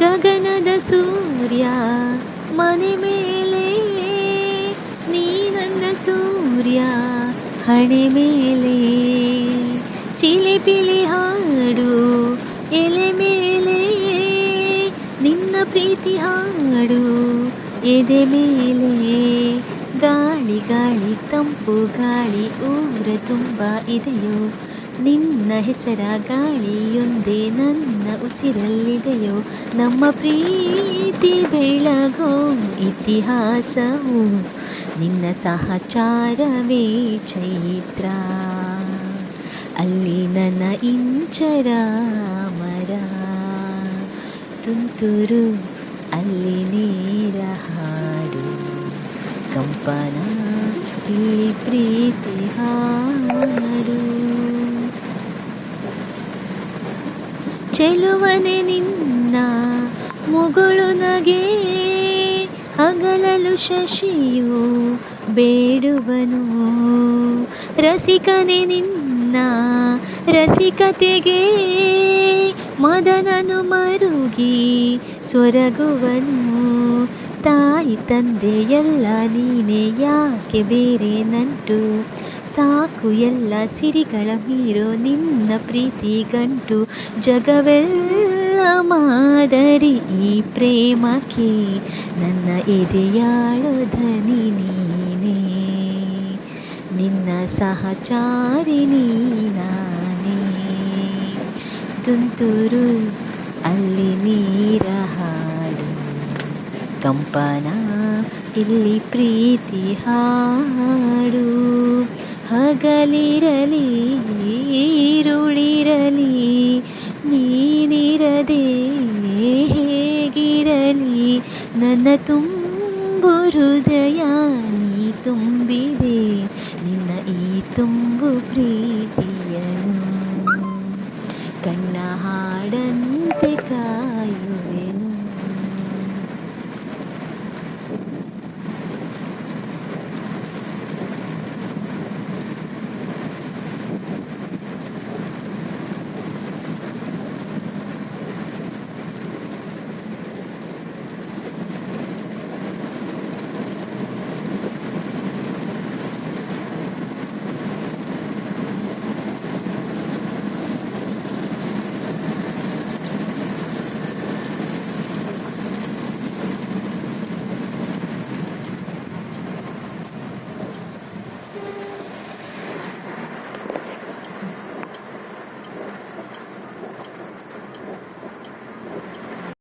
ಗಗನದ ಸೂರ್ಯ ಮನೆ ಮೇಲೆ, ನೀ ನನ್ನ ಸೂರ್ಯ ಹಣೆ ಮೇಲೆ. ಚಿಲಿಪಿಲಿ ಹಾಡು ಎಲೆ ಮೇಲೆ, ನಿನ್ನ ಪ್ರೀತಿ ಹಾಡು ಎದೆ ಮೇಲೆ. ಗಾಳಿ ಗಾಳಿ ತಂಪು ಗಾಳಿ ಊರ ತುಂಬ ಇದೆಯೋ, ನಿನ್ನ ಹೆಸರ ಗಾಳಿಯೊಂದೇ ನನ್ನ ಉಸಿರಲ್ಲಿದೆಯೋ. ನಮ್ಮ ಪ್ರೀತಿ ಬೆಳಗೋ ಇತಿಹಾಸವು ನಿನ್ನ ಸಹಚಾರವೇ ಚೈತ್ರ. ಅಲ್ಲಿ ನನ್ನ ಇಂಚರ ಮರ ತುಂತುರು, ಅಲ್ಲಿ ನೇರ ಹಾಡು ಕಂಪನ, ಇಲ್ಲಿ ಪ್ರೀತಿ ಹಾಡು. ಚೆಲುವನೆ ನಿನ್ನ ಮುಗುಳು ನಗೆ, ಹಗಲಲು ಶಶಿಯು ಬೇಡುವನು. ರಸಿಕನೆ ನಿನ್ನ ರಸಿಕತೆಗೆ, ಮದನನು ಮರುಗಿ ಸೊರಗುವನು. ತಾಯಿ ತಂದೆ ಎಲ್ಲ ನೀನೆ, ಯಾಕೆ ಬೇರೆ ನಂಟು. ಸಾಕು ಎಲ್ಲ ಸಿರಿಗಳ ಮೀರೋ ನಿನ್ನ ಪ್ರೀತಿ ಗಂಟು. ಜಗವೆಲ್ಲ ಮಾದರಿ ಈ ಪ್ರೇಮಕ್ಕೆ, ನನ್ನ ಎದೆಯಾಳೋ ಧನಿ ನೀನೇ. ನಿನ್ನ ಸಹಚಾರಿಣಿ ನಾನೇ. ತುಂತುರು, ಅಲ್ಲಿ ನೀರ ಹಾಡು ಕಂಪನ, ಇಲ್ಲಿ ಪ್ರೀತಿ ಹಾಡು. ಹಗಲಿರಲಿ ಈರುಳಿರಲಿ, ನೀನಿರದೆ ಹೇಗಿರಲಿ. ನನ್ನ ತುಂಬು ಹೃದಯ ನೀ ತುಂಬಿದೆ, ನಿನ್ನ ಈ ತುಂಬು ಪ್ರೀತಿಯನು. ಕಣ್ಣ ಹಾಡನ್ನು